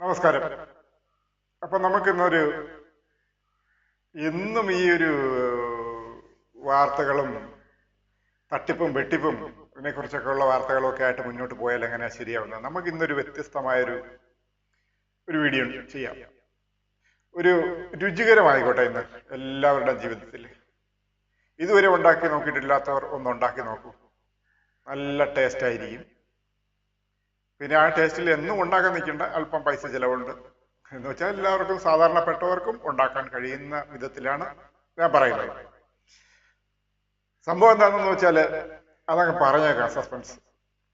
നമസ്കാരം. അപ്പൊ നമുക്കിന്നൊരു എന്നും ഈ ഒരു വാർത്തകളും തട്ടിപ്പും വെട്ടിപ്പും ഇതിനെ കുറിച്ചൊക്കെ ഉള്ള വാർത്തകളും ഒക്കെ ആയിട്ട് മുന്നോട്ട് പോയാൽ എങ്ങനെയാ ശരിയാവുന്നത്? നമുക്ക് ഇന്നൊരു വ്യത്യസ്തമായൊരു വീഡിയോ ചെയ്യാം. ഒരു രുചികരമായിക്കോട്ടെ ഇന്ന് എല്ലാവരുടെയും ജീവിതത്തിൽ. ഇതുവരെ ഉണ്ടാക്കി നോക്കിയിട്ടില്ലാത്തവർ ഒന്ന് ഉണ്ടാക്കി നോക്കൂ. നല്ല ടേസ്റ്റ് ആയിരിക്കും. പിന്നെ ആ ടേസ്റ്റിൽ എന്നും ഉണ്ടാക്കാൻ നിൽക്കേണ്ട, അല്പം പൈസ ചിലവുണ്ട്. എന്ന് വെച്ചാൽ എല്ലാവർക്കും സാധാരണപ്പെട്ടവർക്കും ഉണ്ടാക്കാൻ കഴിയുന്ന വിധത്തിലാണ് ഞാൻ പറയുന്നത്. സംഭവം എന്താണെന്ന് വെച്ചാൽ അതങ്ങ് പറഞ്ഞേക്കാം, സസ്പെൻസ്.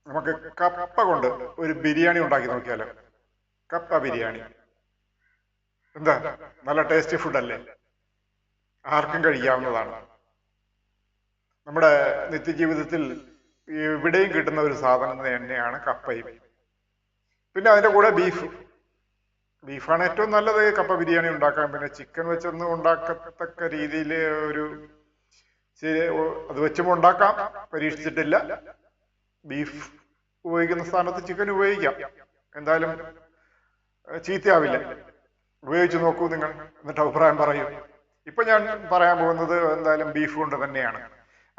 നമുക്ക് കപ്പ കൊണ്ട് ഒരു ബിരിയാണി ഉണ്ടാക്കി നോക്കിയാലോ? കപ്പ ബിരിയാണി എന്താ, നല്ല ടേസ്റ്റി ഫുഡല്ലേ? ആർക്കും കഴിക്കാവുന്നതാണ്. നമ്മുടെ നിത്യജീവിതത്തിൽ എവിടെയും കിട്ടുന്ന ഒരു സാധനം തന്നെയാണ് കപ്പയും. പിന്നെ അതിന്റെ കൂടെ ബീഫാണ് ഏറ്റവും നല്ലത് കപ്പ ബിരിയാണി ഉണ്ടാക്കാൻ. പിന്നെ ചിക്കൻ വെച്ചൊന്നും ഉണ്ടാക്കത്തക്ക രീതിയിൽ ഒരു അത് വെച്ചും ഉണ്ടാക്കാം, പരീക്ഷിച്ചിട്ടില്ല. ബീഫ് ഉപയോഗിക്കുന്ന സ്ഥാനത്ത് ചിക്കൻ ഉപയോഗിക്കാം, എന്തായാലും ചീത്തയാവില്ല. ഉപയോഗിച്ച് നോക്കൂ നിങ്ങൾ, എന്നിട്ട് അഭിപ്രായം പറയൂ. ഇപ്പൊ ഞാൻ പറയാൻ പോകുന്നത് എന്തായാലും ബീഫ് കൊണ്ട് തന്നെയാണ്.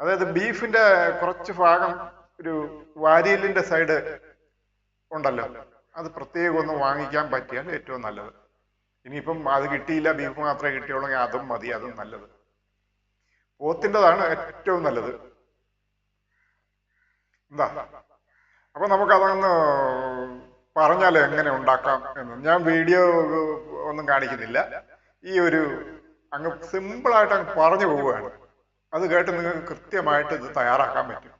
അതായത് ബീഫിന്റെ കുറച്ച് ഭാഗം, ഒരു വാരിയലിന്റെ സൈഡ് ഉണ്ടല്ലോ, അത് പ്രത്യേകം ഒന്ന് വാങ്ങിക്കാൻ പറ്റിയാൽ ഏറ്റവും നല്ലത്. ഇനിയിപ്പം അത് കിട്ടിയില്ല, ബീഫ് മാത്രമേ കിട്ടിയുള്ളൂ, അതും മതി, അതും നല്ലത്. പോത്തിൻ്റെതാണ് ഏറ്റവും നല്ലത്. എന്താ, അപ്പൊ നമുക്കതൊന്ന് പറഞ്ഞാലോ എങ്ങനെ ഉണ്ടാക്കാം എന്ന്. ഞാൻ വീഡിയോ ഒന്നും കാണിക്കുന്നില്ല, ഈ ഒരു അങ്ങ് സിമ്പിളായിട്ട് അങ്ങ് പറഞ്ഞു പോവുകയാണ്. അത് കേട്ട് നിങ്ങൾക്ക് കൃത്യമായിട്ട് ഇത് തയ്യാറാക്കാൻ പറ്റും.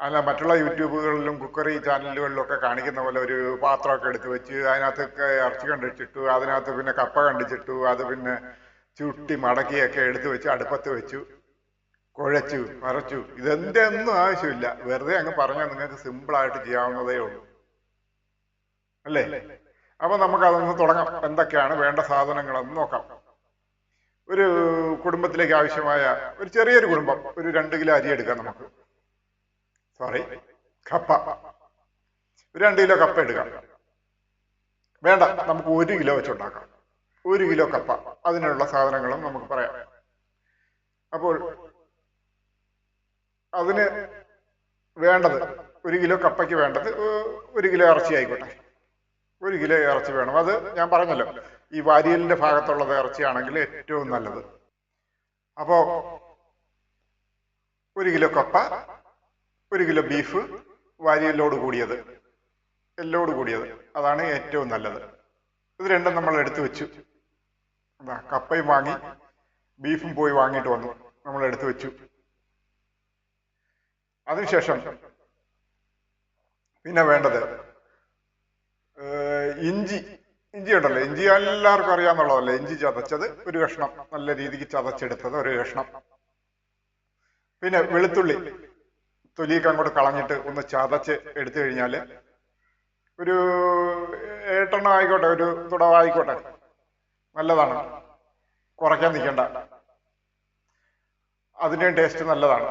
അല്ല, മറ്റുള്ള യൂട്യൂബുകളിലും കുക്കറി ചാനലുകളിലും ഒക്കെ കാണിക്കുന്ന പോലെ ഒരു പാത്രമൊക്കെ എടുത്ത് വെച്ച് അതിനകത്തൊക്കെ ഇറച്ചി കണ്ടിച്ചിട്ടു, അതിനകത്ത് പിന്നെ കപ്പ കണ്ടിച്ചിട്ടു, അത് പിന്നെ ചുട്ടി മടക്കിയൊക്കെ എടുത്തു വെച്ച് അടുപ്പത്ത് വെച്ചു കുഴച്ചു മറച്ചു. ഇതെന്റെ ഒന്നും ആവശ്യമില്ല, വെറുതെ അങ്ങ് പറഞ്ഞാൽ നിങ്ങൾക്ക് സിമ്പിളായിട്ട് ചെയ്യാവുന്നതേ ഉള്ളൂ, അല്ലേ? അപ്പൊ നമുക്കതൊന്ന് തുടങ്ങാം. എന്തൊക്കെയാണ് വേണ്ട സാധനങ്ങളെന്ന് നോക്കാം. ഒരു കുടുംബത്തിലേക്ക് ആവശ്യമായ ഒരു ചെറിയൊരു കുടുംബം, ഒരു 2 കിലോ അരി എടുക്കാം നമുക്ക്. കപ്പ ഒരു 2 കിലോ കപ്പ എടുക്കാം. വേണ്ട, നമുക്ക് 1 കിലോ വെച്ചുണ്ടാക്കാം. 1 കിലോ കപ്പ, അതിനുള്ള സാധനങ്ങളും നമുക്ക് പറയാം. അപ്പോൾ അതിന് വേണ്ടത്, 1 കിലോ കപ്പയ്ക്ക് വേണ്ടത് 1 കിലോ ഇറച്ചി ആയിക്കോട്ടെ. 1 കിലോ ഇറച്ചി വേണം. അത് ഞാൻ പറഞ്ഞല്ലോ, ഈ വാരിയലിന്റെ ഭാഗത്തുള്ളത് ഇറച്ചിയാണെങ്കിൽ ഏറ്റവും നല്ലത്. അപ്പോ 1 കിലോ കപ്പ, 1 കിലോ ബീഫ്, വാരിയലോട് കൂടിയത്, എല്ലോട് കൂടിയത്, അതാണ് ഏറ്റവും നല്ലത്. ഇത് രണ്ടും നമ്മൾ എടുത്തു വെച്ചു. കപ്പയും വാങ്ങി, ബീഫും പോയി വാങ്ങിയിട്ട് വന്നു, നമ്മൾ എടുത്തു വെച്ചു. അതിനുശേഷം പിന്നെ വേണ്ടത് ഇഞ്ചി ഉണ്ടല്ലോ. ഇഞ്ചി എല്ലാവർക്കും അറിയാന്നുള്ളതല്ലേ. ഇഞ്ചി ചതച്ചത് ഒരു കഷ്ണം, നല്ല രീതിക്ക് ചതച്ചെടുത്തത് ഒരു കഷ്ണം. പിന്നെ വെളുത്തുള്ളി തൊലിയൊക്കെ അങ്ങോട്ട് കളഞ്ഞിട്ട് ഒന്ന് ചതച്ച് എടുത്തു കഴിഞ്ഞാൽ ഒരു 8 ആയിക്കോട്ടെ, ഒരു തുടവായിക്കോട്ടെ, നല്ലതാണ്. കുറയ്ക്കാൻ നിൽക്കണ്ട, അതിൻ്റെ ടേസ്റ്റ് നല്ലതാണ്.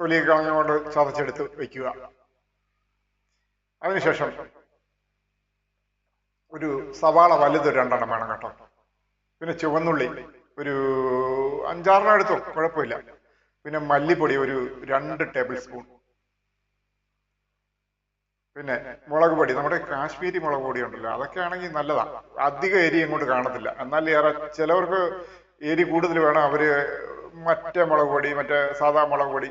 തൊലിയൊക്കെ കളഞ്ഞുകൊണ്ട് ചതച്ചെടുത്ത് വെക്കുക. അതിനുശേഷം ഒരു സവാള വലുത് 2 വേണം കേട്ടോ. പിന്നെ ചുവന്നുള്ളി ഒരു 5-6 എടുത്തോ, കുഴപ്പമില്ല. പിന്നെ മല്ലിപ്പൊടി ഒരു 2 ടേബിൾ സ്പൂൺ. പിന്നെ മുളക് പൊടി, നമ്മുടെ കാശ്മീരി മുളക് പൊടി ഉണ്ടല്ലോ, അതൊക്കെ ആണെങ്കിൽ നല്ലതാണ്. അധികം എരി അങ്ങോട്ട് കാണത്തില്ല. എന്നാൽ ചിലവർക്ക് എരി കൂടുതൽ വേണം, അവര് മറ്റേ മുളക് പൊടി, മറ്റേ സാധാ മുളക് പൊടി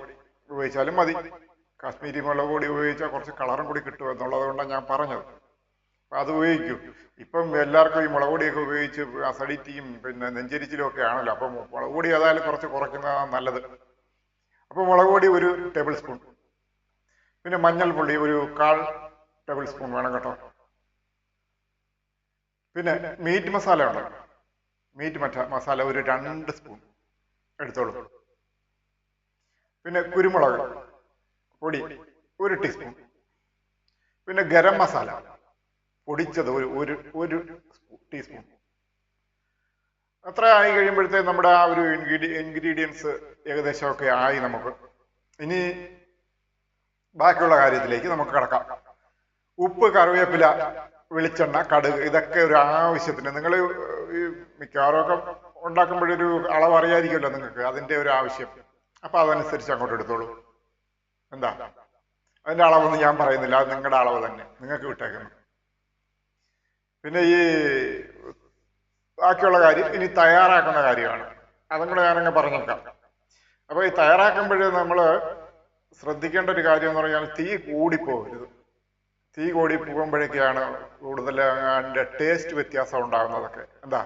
ഉപയോഗിച്ചാലും മതി. കാശ്മീരി മുളക് പൊടി ഉപയോഗിച്ചാൽ കുറച്ച് കളറും കൂടി കിട്ടും എന്നുള്ളത് കൊണ്ടാണ് ഞാൻ പറഞ്ഞത്. അപ്പൊ അത് ഉപയോഗിക്കും. ഇപ്പം എല്ലാവർക്കും ഈ മുളക് പൊടിയൊക്കെ ഉപയോഗിച്ച് അസിഡിറ്റിയും പിന്നെ നെഞ്ചരിച്ചിലും ഒക്കെ ആണല്ലോ. അപ്പം മുളക് പൊടി ഏതായാലും കുറച്ച് കുറയ്ക്കുന്നതാണ് നല്ലത്. അപ്പൊ മുളക് പൊടി ഒരു ടേബിൾ സ്പൂൺ. പിന്നെ മഞ്ഞൾപ്പൊടി ഒരു 1/4 ടേബിൾ സ്പൂൺ വേണം കേട്ടോ. പിന്നെ മീറ്റ് മസാല ഉണ്ട്, മീറ്റ് മസാല ഒരു 2 സ്പൂൺ എടുത്തോളൂ. പിന്നെ കുരുമുളക് പൊടി ഒരു ടീസ്പൂൺ. പിന്നെ ഗരം മസാല പൊടിച്ചത് ഒരു ടീസ്പൂൺ. അത്ര ആയി കഴിയുമ്പോഴത്തേക്ക് നമ്മുടെ ആ ഒരു ഇൻഗ്രീഡിയൻസ് ഏകദേശമൊക്കെ ആയി. നമുക്ക് ഇനി ബാക്കിയുള്ള കാര്യത്തിലേക്ക് നമുക്ക് കിടക്കാം. ഉപ്പ്, കറിവേപ്പില, വെളിച്ചെണ്ണ, കടുക്, ഇതൊക്കെ ഒരു ആവശ്യത്തിന്. നിങ്ങൾ ഈ മിക്കവാറും ഒക്കെ ഉണ്ടാക്കുമ്പോഴൊരു അളവ് അറിയാതിരിക്കുമല്ലോ നിങ്ങൾക്ക്, അതിന്റെ ഒരു ആവശ്യം. അപ്പൊ അതനുസരിച്ച് അങ്ങോട്ട് എടുത്തോളൂ. എന്താ, അതിന്റെ അളവൊന്നും ഞാൻ പറയുന്നില്ല, അത് നിങ്ങളുടെ അളവ് തന്നെ, നിങ്ങൾക്ക് വിട്ടേക്കുന്നു. പിന്നെ ഈ ബാക്കിയുള്ള കാര്യം ഇനി തയ്യാറാക്കുന്ന കാര്യമാണ്, അതും കൂടെ ഞാനങ്ങ് പറഞ്ഞേക്കാം. അപ്പൊ ഈ തയ്യാറാക്കുമ്പോഴേ നമ്മൾ ശ്രദ്ധിക്കേണ്ട ഒരു കാര്യം എന്ന് പറഞ്ഞാൽ തീ കൂടിപ്പോകരുത്. തീ കൂടി പോകുമ്പോഴൊക്കെയാണ് കൂടുതൽ അതിന്റെ ടേസ്റ്റ് വ്യത്യാസം ഉണ്ടാകുന്നതൊക്കെ. എന്താ,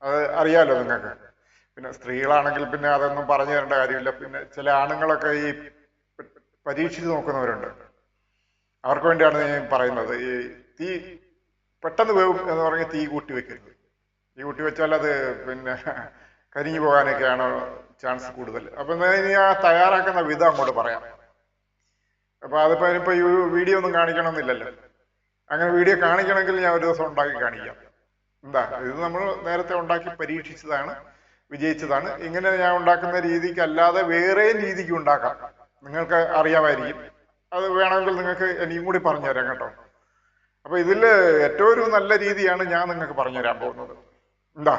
അത് അറിയാലോ നിങ്ങൾക്ക്. പിന്നെ സ്ത്രീകളാണെങ്കിൽ പിന്നെ അതൊന്നും പറഞ്ഞു തരേണ്ട കാര്യമില്ല. പിന്നെ ചില ആണുങ്ങളൊക്കെ ഈ പരീക്ഷിച്ച് നോക്കുന്നവരുണ്ട്, അവർക്ക് വേണ്ടിയാണ് ഞാൻ പറയുന്നത്. ഈ തീ പെട്ടെന്ന് വേവും എന്ന് പറഞ്ഞ് തീ കൂട്ടി വെക്കരുത്. തീ കൂട്ടി വെച്ചാൽ അത് പിന്നെ കരിഞ്ഞു പോകാനൊക്കെയാണ് ചാൻസ് കൂടുതൽ. അപ്പൊ ഇനി ആ തയ്യാറാക്കുന്ന വിധം അങ്ങോട്ട് പറയാം. അപ്പൊ അതിപ്പോ ഇനിയിപ്പോ ഈ വീഡിയോ ഒന്നും കാണിക്കണമെന്നില്ലല്ലോ. അങ്ങനെ വീഡിയോ കാണിക്കണമെങ്കിൽ ഞാൻ ഒരു ദിവസം ഉണ്ടാക്കി കാണിക്കാം. എന്താ, ഇത് നമ്മൾ നേരത്തെ ഉണ്ടാക്കി പരീക്ഷിച്ചതാണ്, വിജയിച്ചതാണ്. ഇങ്ങനെ ഞാൻ ഉണ്ടാക്കുന്ന രീതിക്ക് അല്ലാതെ വേറെയും രീതിക്ക് ഉണ്ടാക്കാം, നിങ്ങൾക്ക് അറിയാമായിരിക്കും. അത് വേണമെങ്കിൽ നിങ്ങൾക്ക് എനിക്കും കൂടി പറഞ്ഞു തരാം കേട്ടോ. അപ്പൊ ഇതില് ഏറ്റവും ഒരു നല്ല രീതിയാണ് ഞാൻ നിങ്ങൾക്ക് പറഞ്ഞു തരാൻ പോകുന്നത്. എന്താ,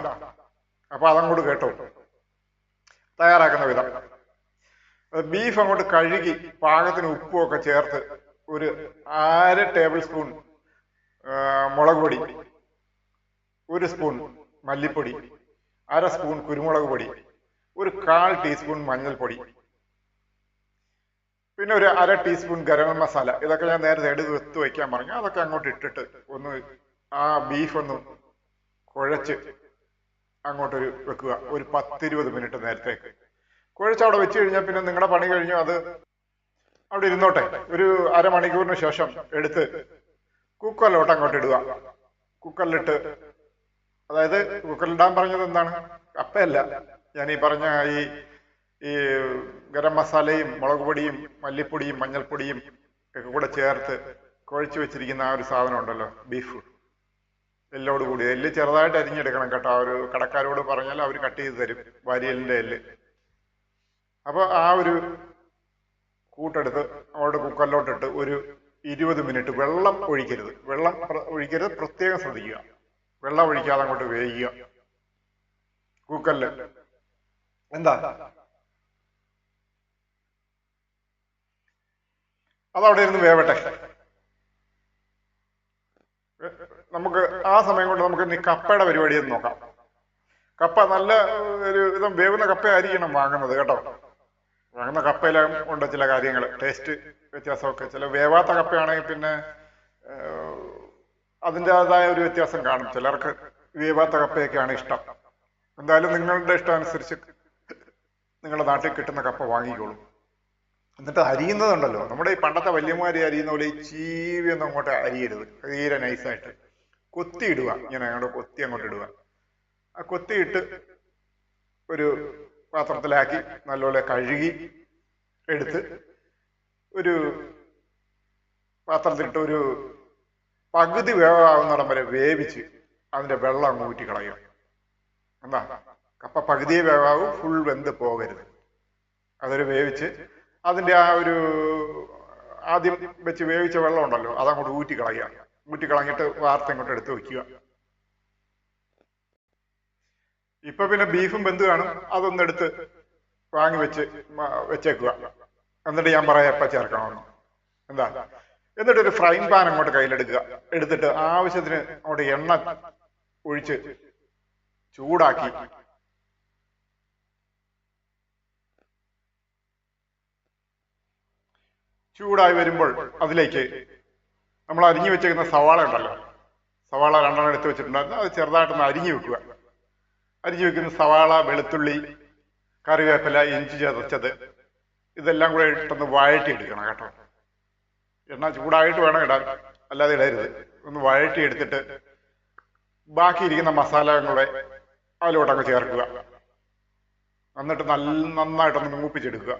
അപ്പൊ അതങ്ങോട്ട് കേട്ടോ. തയ്യാറാക്കുന്ന വിധം: ബീഫ് അങ്ങോട്ട് കഴുകി പാകത്തിന് ഉപ്പും ഒക്കെ ചേർത്ത് ഒരു 1/2 ടേബിൾ സ്പൂൺ മുളക് പൊടി, 1 സ്പൂൺ മല്ലിപ്പൊടി, 1/2 സ്പൂൺ കുരുമുളക് പൊടി, ഒരു 1/4 ടീസ്പൂൺ മഞ്ഞൾപ്പൊടി, പിന്നെ ഒരു 1/2 ടീസ്പൂൺ ഗരം മസാല. ഇതൊക്കെ ഞാൻ നേരത്തെ എടുത്ത് വയ്ക്കാൻ പറഞ്ഞു. അതൊക്കെ അങ്ങോട്ട് ഇട്ടിട്ട് ഒന്ന് ആ ബീഫ് ഒന്ന് കുഴച്ച് അങ്ങോട്ടൊരു വെക്കുക. ഒരു 10-20 മിനിറ്റ് നേരത്തേക്ക് കുഴച്ച് അവിടെ വെച്ച് കഴിഞ്ഞാൽ പിന്നെ നിങ്ങളുടെ പണി കഴിഞ്ഞു, അത് അവിടെ ഇരുന്നോട്ടെ. ഒരു അരമണിക്കൂറിന് ശേഷം എടുത്ത് കുക്കറിലോട്ട് അങ്ങോട്ട് ഇടുക. കുക്കറിലിട്ട്, അതായത് കുക്കറിലിടാൻ പറഞ്ഞത് എന്താണ്, കപ്പയല്ല, ഞാൻ ഈ പറഞ്ഞ ഈ ഗരം മസാലയും മുളക് പൊടിയും മല്ലിപ്പൊടിയും മഞ്ഞൾപ്പൊടിയും ഒക്കെ കൂടെ ചേർത്ത് കുഴച്ച് വെച്ചിരിക്കുന്ന ആ ഒരു സാധനം ഉണ്ടല്ലോ, ബീഫ് എല്ലോട് കൂടി. എല്ല് ചെറുതായിട്ട് അരിഞ്ഞെടുക്കണം കേട്ടോ. ആ ഒരു കടക്കാരോട് പറഞ്ഞാൽ അവർ കട്ട് ചെയ്ത് തരും, വാരിയലിന്റെ എല്ല്. അപ്പൊ ആ ഒരു കൂട്ടെടുത്ത് അങ്ങോട്ട് കുക്കറിലോട്ടിട്ട് ഒരു 20 മിനിറ്റ് വെള്ളം ഒഴിക്കരുത്. പ്രത്യേകം ശ്രദ്ധിക്കുക. വെള്ളം ഒഴിക്കാതെ അങ്ങോട്ട് വേവിക്കുക കുക്കറില്. എന്താ, അതവിടെ ഇരുന്ന് വേവട്ടെ. നമുക്ക് ആ സമയം കൊണ്ട് നമുക്ക് ഇനി കപ്പയുടെ പരിപാടി എന്ന് നോക്കാം. കപ്പ നല്ല ഒരു വിധം വേവുന്ന കപ്പ ആയിരിക്കണം വാങ്ങുന്നത് കേട്ടോ. വാങ്ങുന്ന കപ്പയിലും ഉണ്ട് ചില കാര്യങ്ങൾ, ടേസ്റ്റ് വ്യത്യാസമൊക്കെ. ചില വേവാത്ത കപ്പയാണെങ്കിൽ പിന്നെ അതിൻ്റെതായ ഒരു വ്യത്യാസം കാണും. ചിലർക്ക് വേവാത്ത കപ്പയൊക്കെയാണ് ഇഷ്ടം. എന്തായാലും നിങ്ങളുടെ ഇഷ്ടം അനുസരിച്ച് നിങ്ങളുടെ നാട്ടിൽ കിട്ടുന്ന കപ്പ വാങ്ങിക്കോളൂ. എന്നിട്ട് അരിയുന്നതുണ്ടല്ലോ, നമ്മുടെ ഈ പണ്ടത്തെ വല്യമാരി അരിയുന്ന പോലെ ഈ ചീവി ഒന്നും അങ്ങോട്ട് അരിയരുത്. തീരെ നൈസായിട്ട് കൊത്തി ഇടുക. ഇങ്ങനെ അങ്ങോട്ട് കൊത്തി അങ്ങോട്ട് ഇടുക. ആ കൊത്തിയിട്ട് ഒരു പാത്രത്തിലാക്കി നല്ലപോലെ കഴുകി എടുത്ത് ഒരു പാത്രത്തിലിട്ട് ഒരു പകുതി വേവാകുന്നിടം വരെ വേവിച്ച് അതിന്റെ വെള്ളം അങ്ങ് ഊറ്റി കളയുക. എന്താ, കപ്പ പകുതിയെ വേവാവും, ഫുൾ വെന്ത് പോകരുത്. അതൊരു വേവിച്ച് അതിന്റെ ആ ഒരു ആദ്യം വെച്ച് വേവിച്ച വെള്ളം ഉണ്ടല്ലോ, അതങ്ങോട്ട് ഊറ്റി കളഞ്ഞിട്ട് വാർത്ത ഇങ്ങോട്ട് എടുത്ത് വെക്കുക. ഇപ്പൊ പിന്നെ ബീഫും വെന്ത് കാണും, അതൊന്നെടുത്ത് വാങ്ങി വെച്ചേക്കുക. എന്നിട്ട് ഞാൻ പറയാം എപ്പ ചേർക്കണമെന്ന്. എന്താ, എന്നിട്ട് ഒരു ഫ്രൈങ് പാൻ അങ്ങോട്ട് കയ്യിലെടുക്കുക. എടുത്തിട്ട് ആവശ്യത്തിന് അങ്ങോട്ട് എണ്ണ ഒഴിച്ച് ചൂടാക്കി ചൂടായി വരുമ്പോൾ അതിലേക്ക് നമ്മൾ അരിഞ്ഞു വെച്ചേക്കുന്ന സവാള ഉണ്ടല്ലോ, സവാള 2 എടുത്ത് വെച്ചിട്ടുണ്ടായിരുന്നു, അത് ചെറുതായിട്ടൊന്ന് അരിഞ്ഞു വെക്കുക. അരിഞ്ഞു വെക്കുന്ന സവാള, വെളുത്തുള്ളി, കറിവേപ്പില, ഇഞ്ചി ചതച്ചത്, ഇതെല്ലാം കൂടെ ഇട്ടൊന്ന് വഴറ്റിയെടുക്കണം കേട്ടോ. എണ്ണ ചൂടായിട്ട് വേണം ഇടാൻ, അല്ലാതെ ഇടരുത്. ഒന്ന് വഴറ്റി എടുത്തിട്ട് ബാക്കിയിരിക്കുന്ന മസാല കൂടെ അതിലോട്ടങ്ങ് ചേർക്കുക. എന്നിട്ട് നന്നായിട്ടൊന്ന് മൂപ്പിച്ചെടുക്കുക.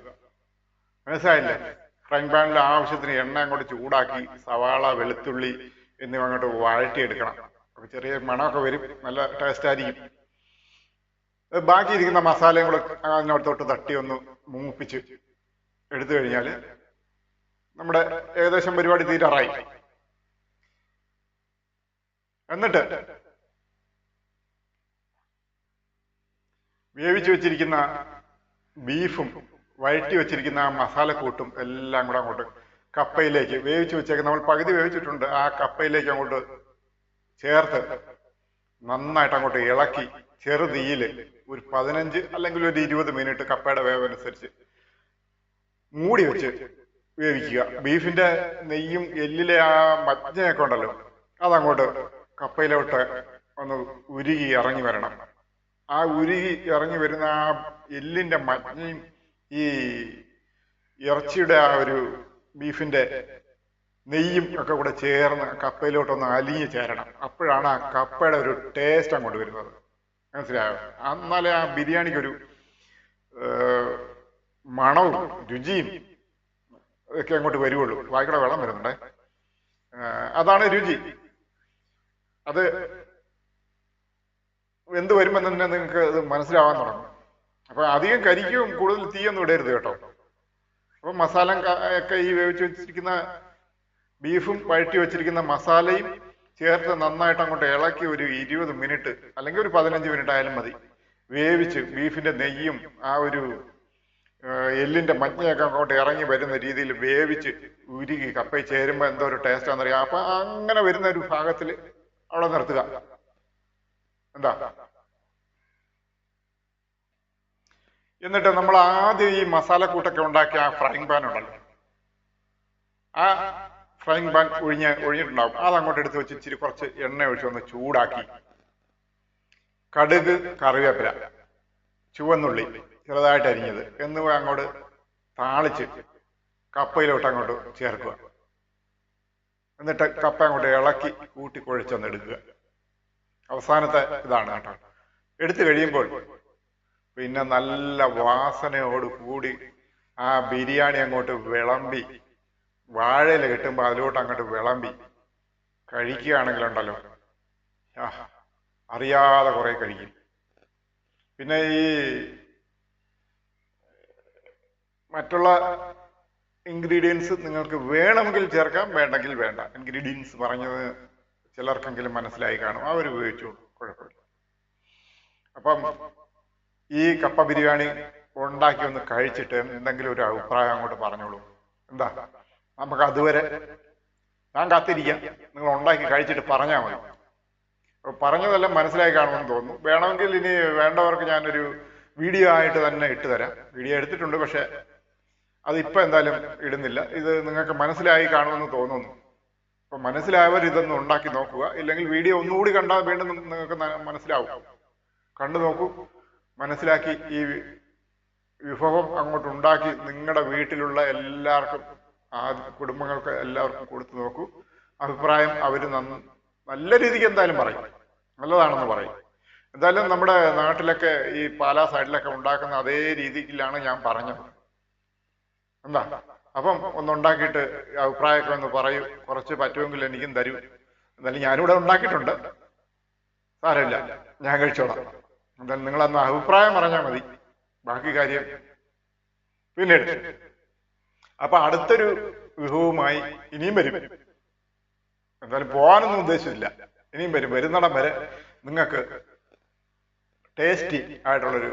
മനസ്സിലായില്ലേ? ഫ്രൈങ് പാനിൽ ആവശ്യത്തിന് എണ്ണ അങ്ങോട്ട് ചൂടാക്കി സവാള, വെളുത്തുള്ളി എന്നിവ അങ്ങോട്ട് വഴറ്റിയെടുക്കണം. അപ്പൊ ചെറിയ മണമൊക്കെ വരും, നല്ല ടേസ്റ്റ് ആയിരിക്കും. ബാക്കിയിരിക്കുന്ന മസാലയും കൂടെ അതിനകത്തോട്ട് തട്ടി ഒന്ന് മൂപ്പിച്ച് എടുത്തു കഴിഞ്ഞാൽ നമ്മുടെ ഏകദേശം പരിപാടി തീരാറായി. എന്നിട്ട് വേവിച്ചു വെച്ചിരിക്കുന്ന ബീഫും വഴറ്റി വെച്ചിരിക്കുന്ന ആ മസാലക്കൂട്ടും എല്ലാം കൂടെ അങ്ങോട്ട് കപ്പയിലേക്ക് വേവിച്ചു വെച്ചേക്ക് നമ്മൾ പകുതി വേവിച്ചിട്ടുണ്ട്, ആ കപ്പയിലേക്ക് അങ്ങോട്ട് ചേർത്ത് നന്നായിട്ട് അങ്ങോട്ട് ഇളക്കി ചെറുതീയില് ഒരു 15 അല്ലെങ്കിൽ ഒരു 20 മിനിറ്റ് കപ്പയുടെ വേവനുസരിച്ച് മൂടി വെച്ച് വേവിക്കുക. ബീഫിന്റെ നെയ്യും എല്ലിലെ ആ മജ്ഞയൊക്കെ ഉണ്ടല്ലോ, അതങ്ങോട്ട് കപ്പയിലോട്ട് ഒന്ന് ഉരുകി ഇറങ്ങി വരണം. ആ ഉരുകി ഇറങ്ങി വരുന്ന ആ എല്ലിന്റെ മജ്ഞയും ഈ ഇറച്ചിയുടെ ആ ഒരു ബീഫിന്റെ നെയ്യും ഒക്കെ കൂടെ ചേർന്ന് കപ്പയിലോട്ടൊന്ന് അലിഞ്ഞ് ചേരണം. അപ്പോഴാണ് ആ കപ്പയുടെ ഒരു ടേസ്റ്റ് അങ്ങോട്ട് വരുന്നത്. മനസ്സിലായോ? എന്നാലേ ആ ബിരിയാണിക്കൊരു മണവും രുചിയും ഒക്കെ അങ്ങോട്ട് വരുവുള്ളൂ. വായിക്കൂടെ വെള്ളം വരുന്നുണ്ടേ. അതാണ് രുചി. അത് എന്ത് വരുമ്പോൾ തന്നെ നിങ്ങൾക്ക് അത് മനസ്സിലാവാൻ തുടങ്ങും. അപ്പൊ അധികം കരിക്കും കൂടുതൽ തീയൊന്നും ഇടരുത് കേട്ടോ. അപ്പൊ മസാല ഒക്കെ ഈ വേവിച്ച് വെച്ചിരിക്കുന്ന ബീഫും വഴറ്റി വെച്ചിരിക്കുന്ന മസാലയും ചേർത്ത് നന്നായിട്ട് അങ്ങോട്ട് ഇളക്കി ഒരു 20 മിനിറ്റ് അല്ലെങ്കിൽ ഒരു 15 മിനിറ്റ് ആയാലും മതി വേവിച്ച് ബീഫിന്റെ നെയ്യും ആ ഒരു എല്ലിന്റെ മഞ്ഞയൊക്കെ അങ്ങോട്ട് ഇറങ്ങി വരുന്ന രീതിയിൽ വേവിച്ച് ഉരുകി കപ്പയിൽ ചേരുമ്പോൾ എന്തോ ഒരു ടേസ്റ്റ് ആണെന്നറിയാം. അപ്പൊ അങ്ങനെ വരുന്ന ഒരു ഭാഗത്തിൽ അവിടെ നിർത്തുക. എന്താ, എന്നിട്ട് നമ്മൾ ആദ്യം ഈ മസാലക്കൂട്ടൊക്കെ ഉണ്ടാക്കിയ ആ ഫ്രൈങ് പാൻ ഉണ്ടല്ലോ, ആ ഫ്രൈങ് പാൻ ഒഴിഞ്ഞിട്ടുണ്ടാവും. അതങ്ങോട്ട് എടുത്ത് വെച്ച് ഇച്ചിരി കുറച്ച് എണ്ണ ഒഴിച്ച് ഒന്ന് ചൂടാക്കി കടുക്, കറിവേപ്പില, ചുവന്നുള്ളി ചെറുതായിട്ട് അരിഞ്ഞത് എന്നിവ അങ്ങോട്ട് താളിച്ച് കപ്പയിലോട്ട് അങ്ങോട്ട് ചേർക്കുക. എന്നിട്ട് കപ്പ അങ്ങോട്ട് ഇളക്കി കൂട്ടി കുഴച്ചൊന്ന് എടുക്കുക. അവസാനത്തെ ഇതാണ് കേട്ടോ. എടുത്തു കഴിയുമ്പോൾ പിന്നെ നല്ല വാസനയോട് കൂടി ആ ബിരിയാണി അങ്ങോട്ട് വിളമ്പി വാഴയില കിട്ടുമ്പോൾ അതിലോട്ട് അങ്ങോട്ട് വിളമ്പി കഴിക്കുകയാണെങ്കിലുണ്ടല്ലോ, അറിയാതെ കുറെ കഴിക്കും. പിന്നെ ഈ മറ്റുള്ള ഇൻഗ്രീഡിയൻസ് നിങ്ങൾക്ക് വേണമെങ്കിൽ ചേർക്കാം, വേണ്ടെങ്കിൽ വേണ്ട. ഇൻഗ്രീഡിയൻസ് പറഞ്ഞത് ചിലർക്കെങ്കിലും മനസ്സിലായി കാണും, അവർ ഉപയോഗിച്ചു, കുഴപ്പമില്ല. അപ്പം ഈ കപ്പ ബിരിയാണി ഉണ്ടാക്കി ഒന്ന് കഴിച്ചിട്ട് എന്തെങ്കിലും ഒരു അഭിപ്രായം അങ്ങോട്ട് പറഞ്ഞോളൂ. എന്താ, നമുക്ക് അതുവരെ ഞാൻ കാത്തിരിക്കാം. നിങ്ങൾ ഉണ്ടാക്കി കഴിച്ചിട്ട് പറഞ്ഞാൽ മതി. പറഞ്ഞതെല്ലാം മനസ്സിലായി കാണുമെന്ന് തോന്നുന്നു. വേണമെങ്കിൽ ഇനി വേണ്ടവർക്ക് ഞാനൊരു വീഡിയോ ആയിട്ട് തന്നെ ഇട്ടുതരാം. വീഡിയോ എടുത്തിട്ടുണ്ട്, പക്ഷെ അതിപ്പോൾ എന്തായാലും ഇടുന്നില്ല. ഇത് നിങ്ങൾക്ക് മനസ്സിലായി കാണുമെന്ന് തോന്നുന്നു. അപ്പൊ മനസ്സിലായവർ ഇതൊന്ന് ഉണ്ടാക്കി നോക്കുക. ഇല്ലെങ്കിൽ വീഡിയോ ഒന്നുകൂടി കണ്ടാൽ വീണ്ടും നിങ്ങൾക്ക് മനസ്സിലാവും. കണ്ടു നോക്കൂ, മനസ്സിലാക്കി ഈ വിഭവം അങ്ങോട്ട് ഉണ്ടാക്കി നിങ്ങളുടെ വീട്ടിലുള്ള എല്ലാവർക്കും, ആ കുടുംബങ്ങൾക്ക് എല്ലാവർക്കും കൊടുത്തു നോക്കൂ. അഭിപ്രായം അവര് നല്ല രീതിക്ക് എന്തായാലും പറയും, നല്ലതാണെന്ന് പറയും. എന്തായാലും നമ്മുടെ നാട്ടിലൊക്കെ ഈ പാലാ സൈഡിലൊക്കെ ഉണ്ടാക്കുന്ന അതേ രീതിയിലാണ് ഞാൻ പറഞ്ഞത്. എന്താ, അപ്പം ഒന്നുണ്ടാക്കിയിട്ട് അഭിപ്രായമൊക്കെ ഒന്ന് പറയൂ. കുറച്ച് പറ്റുമെങ്കിൽ എനിക്കും തരൂ. എന്തായാലും ഞാനിവിടെ ഉണ്ടാക്കിയിട്ടുണ്ട്, സാരമില്ല, ഞാൻ കഴിച്ചോളാം. എന്തായാലും നിങ്ങളന്ന് അഭിപ്രായം പറഞ്ഞാൽ മതി, ബാക്കി കാര്യം പിന്നീട്. അപ്പൊ അടുത്തൊരു വിഭവവുമായി ഇനിയും വരും. എന്തായാലും പോകാനൊന്നും ഉദ്ദേശിച്ചില്ല, ഇനിയും വരും. വരുന്നിടം വരെ നിങ്ങൾക്ക് ടേസ്റ്റി ആയിട്ടുള്ളൊരു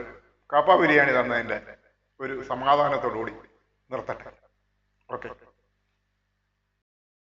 കപ്പ ബിരിയാണി തന്നതിൻ്റെ ഒരു സമാധാനത്തോടു കൂടി നിർത്തട്ടെ. ഓക്കെ.